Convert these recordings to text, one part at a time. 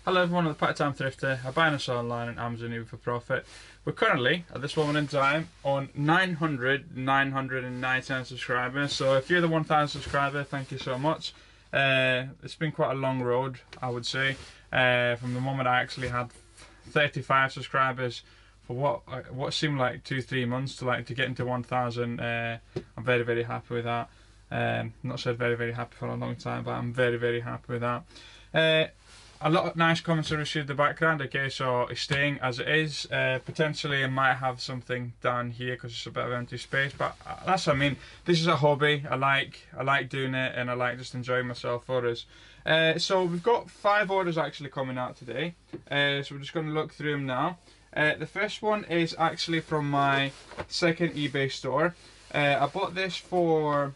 Hello everyone, I'm the Part-Time Thrifter. I buy and sell online on Amazon even for profit. We're currently, at this moment in time, on 999 subscribers. So if you're the 1,000 subscriber, thank you so much. It's been quite a long road, I would say. From the moment I actually had 35 subscribers for what seemed like 2-3 months to get into 1,000. I'm very, very happy with that. Not said very, very happy for a long time, but I'm very, very happy with that. A lot of nice comments I received in the background. Okay, so it's staying as it is. Potentially I might have something down here because it's a bit of empty space, but that's what I mean. This is a hobby. I like doing it, and I like just enjoying myself for us. So we've got 5 orders actually coming out today. So we're just going to look through them now. The first one is actually from my second eBay store. I bought this for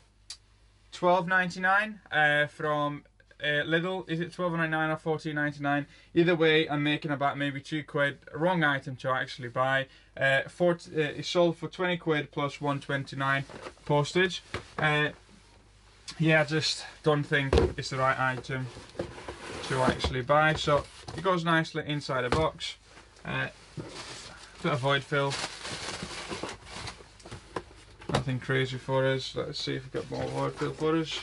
$12.99 from Lidl. Is it $12.99 or $14.99? Either way, I'm making about maybe £2. Wrong item to actually buy. It's sold for 20 quid plus $1.29 postage. Yeah, I just don't think it's the right item to actually buy. So it goes nicely inside a box. Bit of void fill. Nothing crazy for us. Let's see if we've got more void fill for us.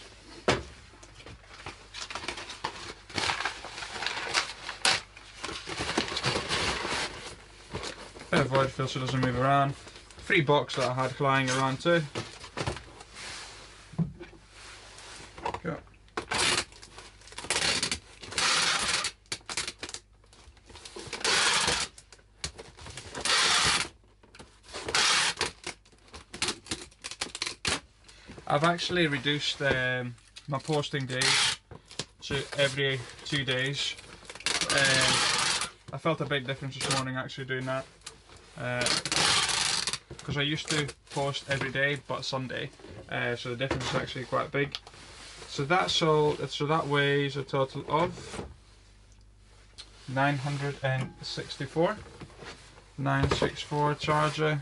Bit of void fill so it doesn't move around. Free box that I had lying around too. Go. I've actually reduced my posting days to every 2 days. I felt a big difference this morning actually doing that. Because I used to post every day but Sunday, so the difference is actually quite big. So that weighs a total of 964. 964 charger.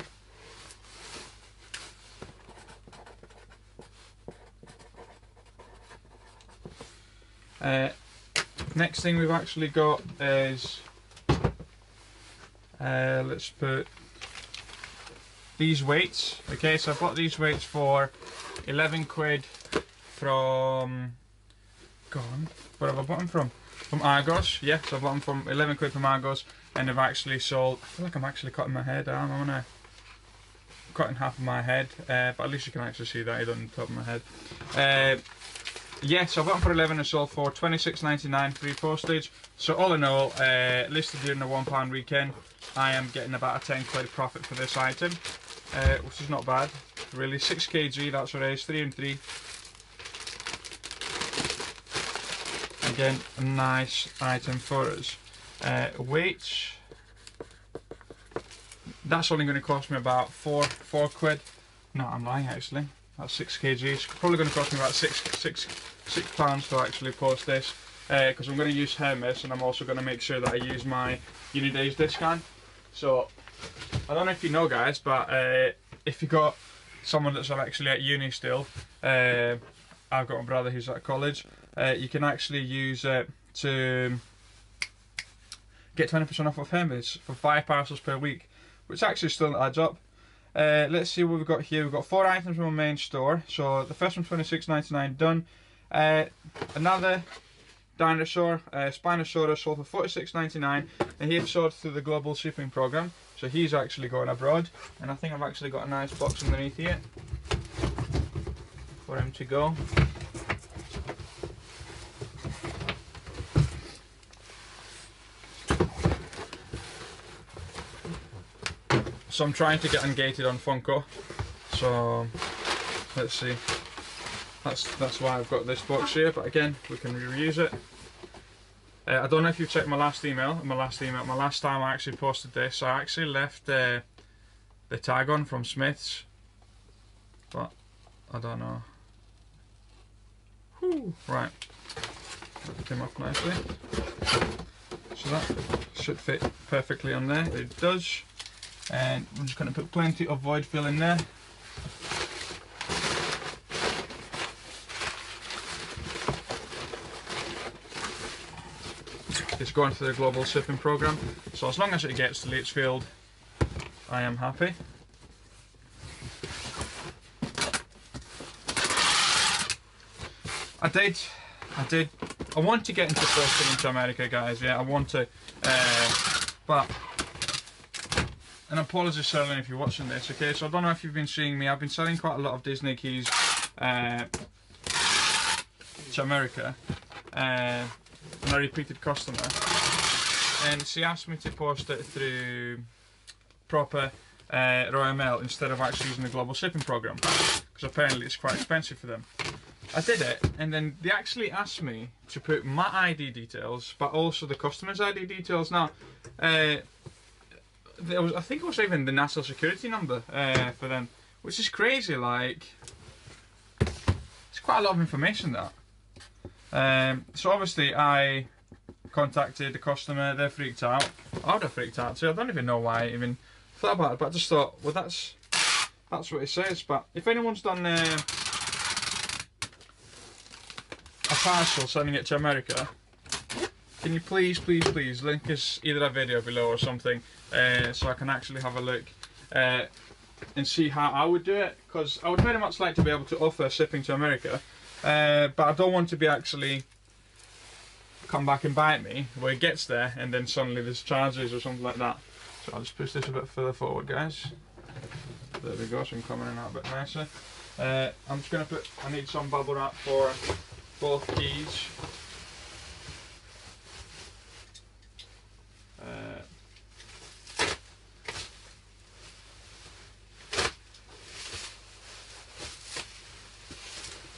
Next thing we've actually got is let's put these weights. Okay, so I bought these weights for 11 quid from, where have I bought them from? From Argos. Yeah, so I bought them from 11 quid from Argos, and they've actually sold, I feel like I'm actually cutting my head down, aren't I? Cutting half of my head, but at least you can actually see that I don't on the top of my head. Yeah, so I bought them for 11 and sold for £26.99 free postage. So all in all, listed during the £1 weekend, I am getting about a 10 quid profit for this item, which is not bad. Really, 6 kg, that's what it is, 3 and 3. Again, a nice item for us. Weights, that's only going to cost me about 4 quid. No, I'm lying actually. That's 6 kg. It's probably going to cost me about £6 to actually post this, because I'm going to use Hermes, and I'm also going to make sure that I use my Uni Days discount. So I don't know if you know, guys, but if you got someone that's actually at uni still, I've got a brother who's at college, you can actually use it to get 20% off of Hermes for 5 parcels per week, which actually still adds up. Let's see what we've got here. We've got 4 items from our main store. So the first one, £26.99, done. Another dinosaur, Spinosaurus, sold for £46.99, and he's sold through the global shipping program. So he's actually going abroad, and I think I've actually got a nice box underneath here for him to go. So I'm trying to get ungated on Funko, so let's see. That's why I've got this box here, but again, we can reuse it. I don't know if you checked my last email. My last time I actually posted this, I actually left the tag on from Smith's, but I don't know. Whew. Right, that came off nicely. So that should fit perfectly on there. It does. And I'm just going to put plenty of void fill in there. it's going through the global shipping program. So as long as it gets to Litchfield, I am happy. I want to get into posting into America, guys. Yeah, I want to, but, and apologies, Sterling, if you're watching this. Okay, so I don't know if you've been seeing me. I've been selling quite a lot of Disney keys to America, and a repeated customer, and she asked me to post it through proper Royal Mail instead of actually using the global shipping program, because apparently it's quite expensive for them. I did it, and then they actually asked me to put my ID details, but also the customer's ID details. Now, I think it was even the national security number for them, which is crazy. Like, it's quite a lot of information, that. So obviously I contacted the customer. They're freaked out. I would have freaked out too. I don't even know why I even thought about it, but I just thought, well, that's what it says. But if anyone's done a parcel sending it to America, can you please link us either a video below or something, so I can actually have a look and see how I would do it, because I would very much like to be able to offer shipping to America, but I don't want to be actually come back and bite me where it gets there and then suddenly there's charges or something like that. So I'll just push this a bit further forward, guys. There we go, so I'm coming in out a bit nicer. I'm just going to I need some bubble wrap for both keys.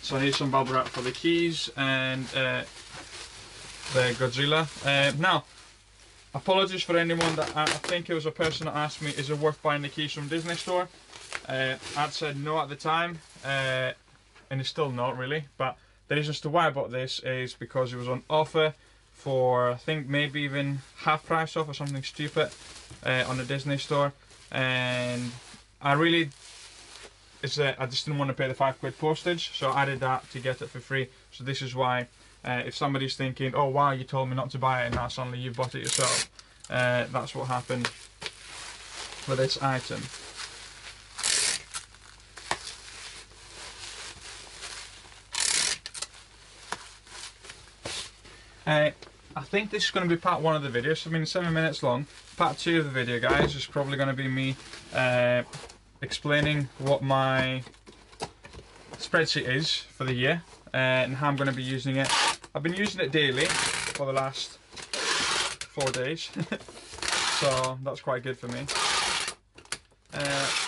So I need some bubble wrap for the keys and the Godzilla. Now, apologies for anyone that I think it was a person that asked me, is it worth buying the keys from Disney Store? I'd said no at the time, and it's still not really, but the reason as to why I bought this is because it was on offer for, I think, maybe even half price off or something stupid on the Disney Store, and I just didn't want to pay the £5 postage, so I added that to get it for free. So this is why, if somebody's thinking, oh wow, you told me not to buy it and now suddenly you bought it yourself, that's what happened with this item. I think this is going to be part 1 of the video, so I mean 7 minutes long. Part 2 of the video, guys, is probably going to be me explaining what my spreadsheet is for the year and how I'm going to be using it. I've been using it daily for the last 4 days, so that's quite good for me.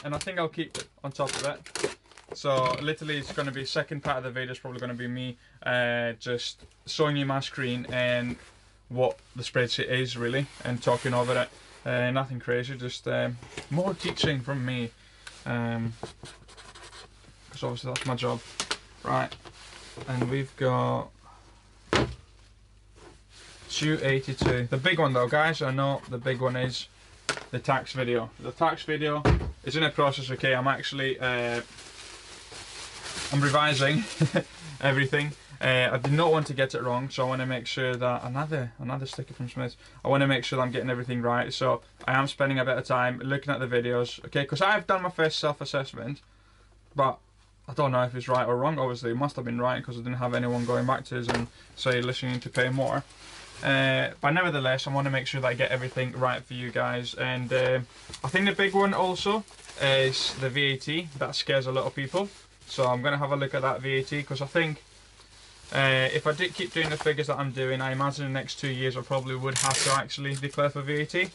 And I think I'll keep it on top of it. So literally it's going to be, second part of the video is probably going to be me just showing you my screen and what the spreadsheet is really, and talking over it. Nothing crazy, just more teaching from me, because obviously that's my job. Right, and we've got 282. The big one though, guys, I know the big one is the tax video. The tax video is in a process. Okay, I'm actually I'm revising everything. I did not want to get it wrong, so I want to make sure that another sticker from Smith. I want to make sure that I'm getting everything right. So I am spending a bit of time looking at the videos, okay? Because I've done my first self-assessment, but I don't know if it's right or wrong. Obviously, it must have been right because I didn't have anyone going back to us and say, listen, you need to pay more. But nevertheless, I want to make sure that I get everything right for you guys. And I think the big one also is the VAT. That scares a lot of people. So I'm going to have a look at that VAT, because I think if I did keep doing the figures that I'm doing, I imagine in the next 2 years I probably would have to actually declare for VAT.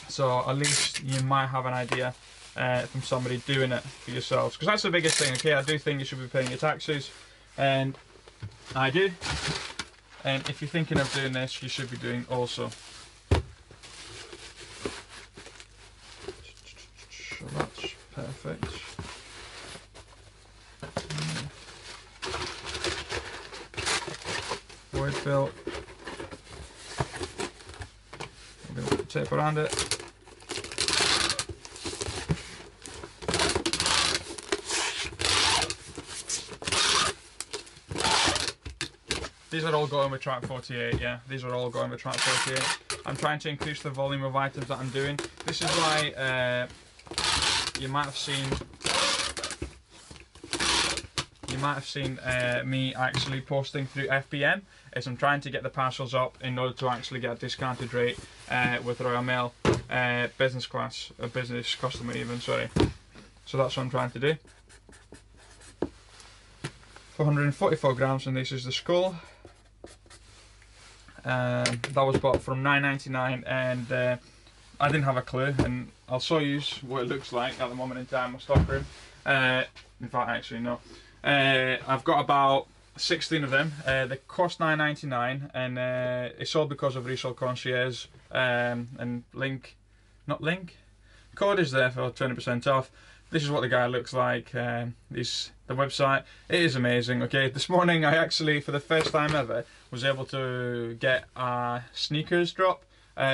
So at least you might have an idea from somebody doing it for yourselves, because that's the biggest thing. Okay, I do think you should be paying your taxes, and I do. And if you're thinking of doing this, you should be doing also. So that's perfect. Void fill. I'm going to put tape around it. These are all going with track 48, yeah. These are all going with track 48. I'm trying to increase the volume of items that I'm doing. This is why you might have seen me actually posting through FBM, is I'm trying to get the parcels up in order to actually get a discounted rate with Royal Mail business class, a business customer even, sorry. So that's what I'm trying to do. 444 grams, and this is the skull. That was bought from $9.99, and I didn't have a clue, and I'll show you what it looks like at the moment in time on Stockroom. In fact, actually no. I've got about 16 of them. They cost $9.99, and it's all because of Resale Concierge, and code is there for 20% off. This is what the guy looks like. The website, it is amazing. Okay, this morning I actually, for the first time ever, was able to get a sneakers drop.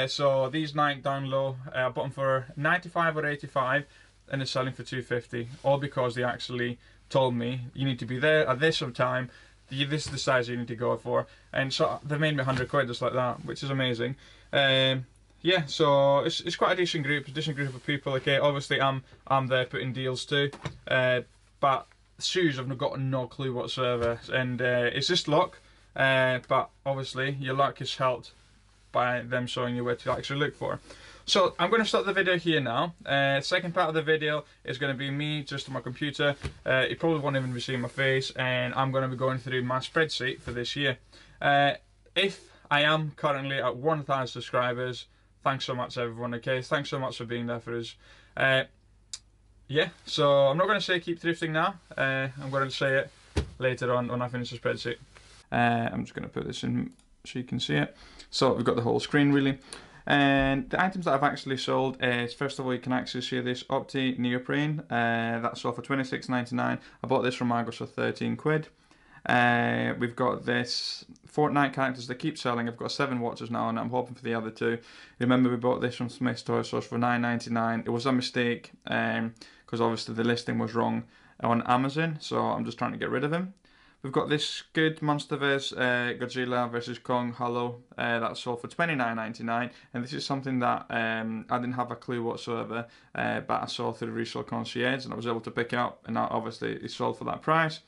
So these Nike down low, I bought them for 95 or 85, and they're selling for 250. All because they actually told me you need to be there at this time. This is the size you need to go for, and so they made me 100 quid just like that, which is amazing. Yeah, so it's quite a decent group of people. Okay, obviously I'm there putting deals too, but shoes I've got no clue whatsoever, and it's just luck. But obviously your luck is helped by them showing you where to actually look for. So I'm going to start the video here now. Second part of the video is going to be me just on my computer. You probably won't even be seeing my face, and I'm going to be going through my spreadsheet for this year. If I am currently at 1,000 subscribers, thanks so much everyone, okay? Thanks so much for being there for us. Yeah, so I'm not going to say keep thrifting now. I'm going to say it later on when I finish the spreadsheet. I'm just going to put this in so you can see it. So we've got the whole screen really. And the items that I've actually sold is, first of all, you can actually see this Opti neoprene. That's sold for $26.99. I bought this from Argos for 13 quid. We've got this Fortnite characters that keep selling. I've got 7 watches now, and I'm hoping for the other 2. Remember, we bought this from Smith's Toy Source for $9.99. It was a mistake because obviously the listing was wrong on Amazon, so I'm just trying to get rid of him. We've got this good Monsterverse Godzilla vs Kong Hollow that's sold for $29.99, and this is something that I didn't have a clue whatsoever, but I saw through Resale Concierge, and I was able to pick it up, and that obviously it's sold for that price.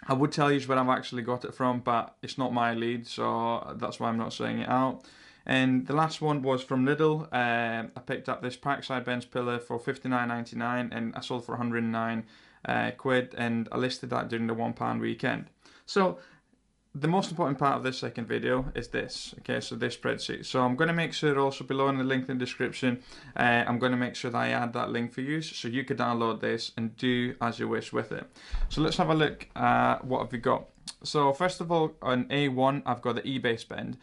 I would tell you where I've actually got it from, but it's not my lead, so that's why I'm not saying it out. And the last one was from Lidl. I picked up this Parkside bench pillar for $59.99, and I sold for 109 quid, and I listed that during the £1 weekend. So the most important part of this second video is this, okay, so this spreadsheet. So I'm going to make sure also below in the link in the description, I'm going to make sure that I add that link for you, so you can download this and do as you wish with it. So let's have a look at what have we got. So first of all, on A1, I've got the eBay spend.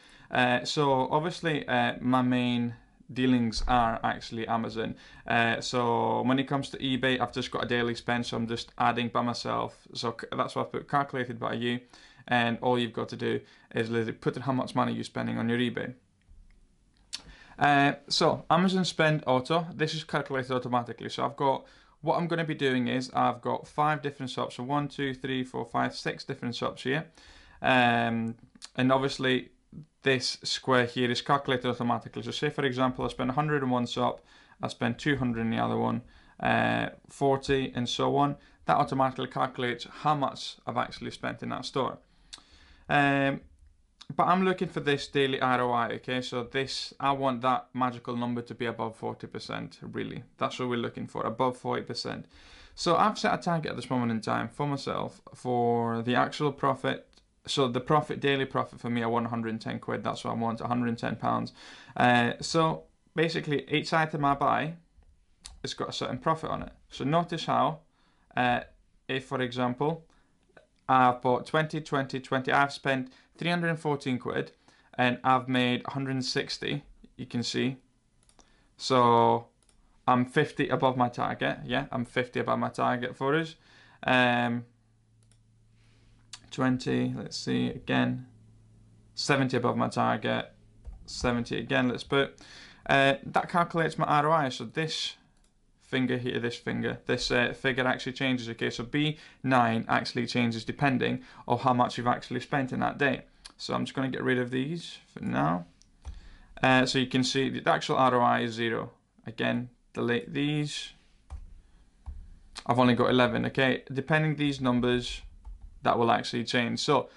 So obviously my main dealings are actually Amazon. So when it comes to eBay, I've just got a daily spend, so I'm just adding by myself. So that's why I've put calculated by you. And all you've got to do is literally put in how much money you're spending on your eBay. So Amazon Spend Auto, this is calculated automatically. So I've got, what I'm going to be doing is I've got 5 different shops. So 1, 2, 3, 4, 5, 6 different shops here. And obviously this square here is calculated automatically. So say for example I spend 100 in one shop, I spend 200 in the other one, 40 and so on. That automatically calculates how much I've actually spent in that store. But I'm looking for this daily ROI, okay? So this, I want that magical number to be above 40%, really. That's what we're looking for, above 40%. So I've set a target at this moment in time for myself for the actual profit. So the profit, daily profit for me, I want 110 quid. That's what I want, 110 pounds. So basically each item I buy, it's got a certain profit on it. So notice how, if for example, I've bought 20, 20, 20, I've spent 314 quid and I've made 160, you can see. So I'm 50 above my target, yeah, I'm 50 above my target for us. 20, let's see, again, 70 above my target, 70 again, let's put. That calculates my ROI, so this finger here, this figure actually changes. Okay, so B9 actually changes depending on how much you've actually spent in that day. So I'm just going to get rid of these for now. So you can see the actual ROI is 0. Again, delete these. I've only got 11. Okay, depending these numbers, that will actually change. So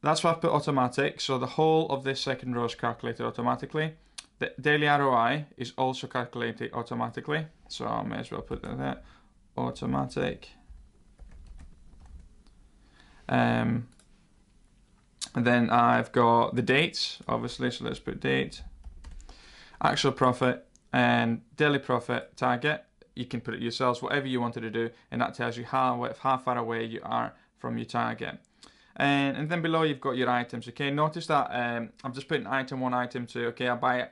that's why I've put automatic. So the whole of this second row is calculated automatically. The daily ROI is also calculated automatically. So I may as well put that there. Automatic. And then I've got the dates, obviously. So let's put date. Actual profit and daily profit target. You can put it yourselves, whatever you wanted to do. And that tells you how far away you are from your target. And then below you've got your items. Okay, notice that I'm just putting item 1, item 2. Okay, I buy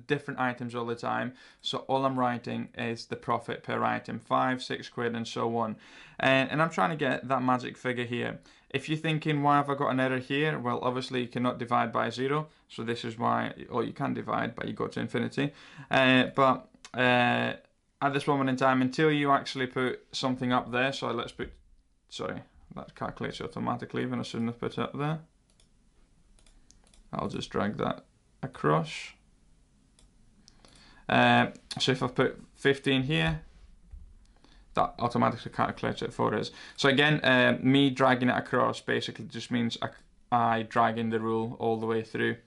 different items all the time, so all I'm writing is the profit per item, 5, 6 quid and so on. And I'm trying to get that magic figure here. If you're thinking, why have I got an error here? Well, obviously you cannot divide by 0, so this is why, or you can divide, but you go to infinity. But at this moment in time, until you actually put something up there, so let's put, sorry, that calculates automatically, even I shouldn't have put it up there. I'll just drag that across. So if I put 15 here, that automatically calculates it for us. So again, me dragging it across basically just means I drag in the rule all the way through.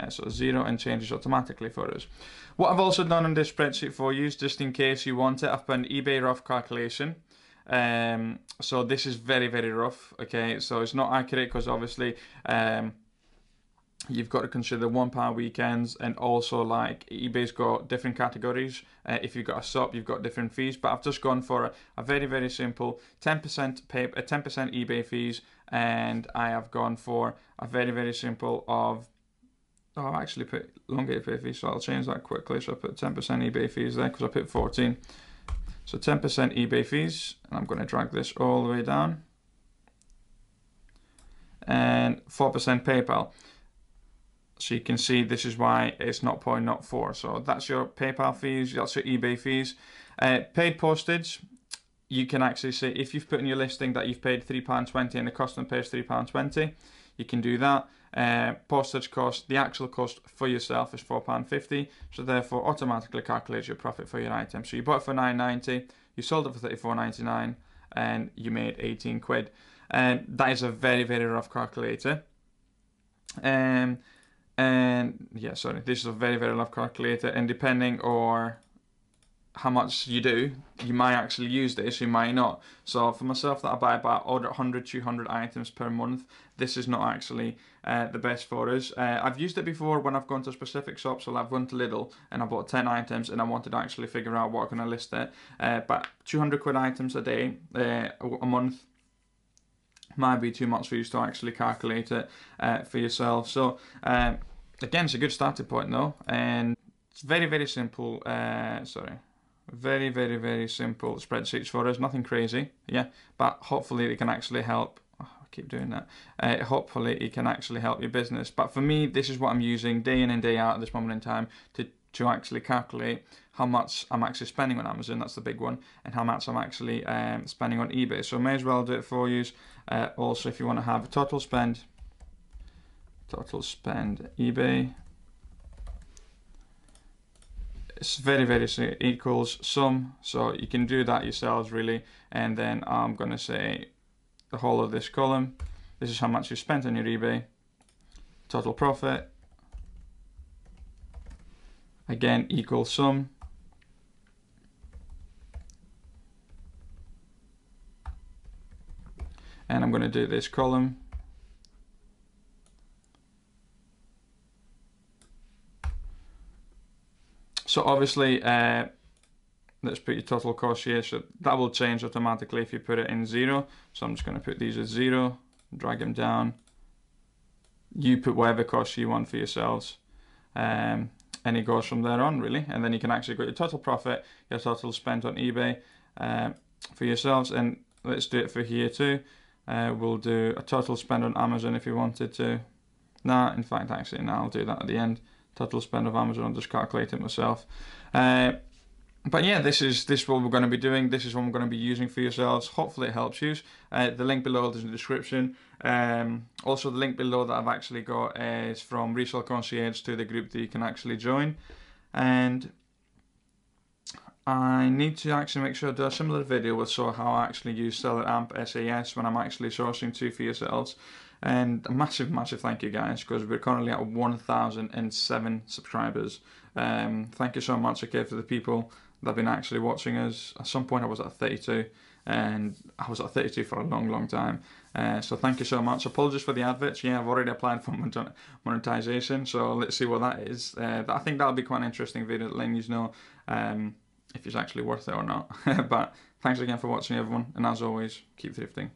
So 0 and changes automatically for us. What I've also done on this spreadsheet for you is, just in case you want it, I've put an eBay rough calculation. So this is very, very rough. Okay, so it's not accurate because obviously you've got to consider £1 weekends, and also like eBay's got different categories. If you've got a SUP, you've got different fees. But I've just gone for a very, very simple 10% 10% eBay fees, and I have gone for a very, very simple of. Oh, I've actually put elongated pay fees, so I'll change that quickly. So I put 10% eBay fees there because I put 14. So 10% eBay fees, and I'm going to drag this all the way down. And 4% PayPal. So you can see this is why it's not 0.04. So that's your PayPal fees, that's your eBay fees. Paid postage, you can actually say if you've put in your listing that you've paid £3.20 and the customer pays £3.20, you can do that. Postage cost, the actual cost for yourself is £4.50, so therefore automatically calculates your profit for your item. So you bought it for £9.90, you sold it for £34.99, and you made 18 quid. That is a very, very rough calculator. And yeah, sorry, this is a very, very rough calculator, and depending on how much you do, you might actually use this, you might not. So for myself, that I buy about 100, 200 items per month, this is not actually the best for us. I've used it before when I've gone to specific shops. So I've gone to Lidl and I bought 10 items and I wanted to actually figure out what can I list it. But 200 quid items a day, a month, might be too much for you to actually calculate it for yourself. So again, it's a good starting point though, and it's very, very simple. Very, very, very simple spreadsheets for us. Nothing crazy, yeah. But hopefully it can actually help. Oh, I keep doing that. Hopefully it can actually help your business. But for me, this is what I'm using day in and day out at this moment in time to actually calculate how much I'm actually spending on Amazon. That's the big one, and how much I'm actually spending on eBay. So I may as well do it for you. Also, if you want to have a total spend eBay. It's very, very equals sum, so you can do that yourselves really. And then I'm going to say the whole of this column, this is how much you spent on your eBay. Total profit, again, equals sum. And I'm going to do this column. So obviously, let's put your total cost here. So that will change automatically if you put it in 0. So I'm just going to put these as 0, drag them down. You put whatever cost you want for yourselves. And it goes from there on really. And then you can actually get your total profit, your total spent on eBay for yourselves. And let's do it for here too. We'll do a total spend on Amazon if you wanted to. Nah, in fact, actually, now I'll do that at the end. Total spend of Amazon, I'll just calculate it myself. But yeah, this is what we're going to be doing. This is what we're going to be using for yourselves. Hopefully it helps you. The link below is in the description. Also, the link below that I've actually got is from Resale Concierge to the group that you can actually join. And I need to actually make sure I do a similar video with so how I actually use Seller Amp SAS when I'm actually sourcing to for yourselves. And a massive, massive thank you guys, because we're currently at 1,007 subscribers. Thank you so much, okay, for the people that have been actually watching us. At some point I was at 32, and I was at 32 for a long, long time. So thank you so much. Apologies for the adverts. Yeah, I've already applied for monetization, so let's see what that is. I think that'll be quite an interesting video, letting you know if it's actually worth it or not. But thanks again for watching, everyone, and as always, keep thrifting.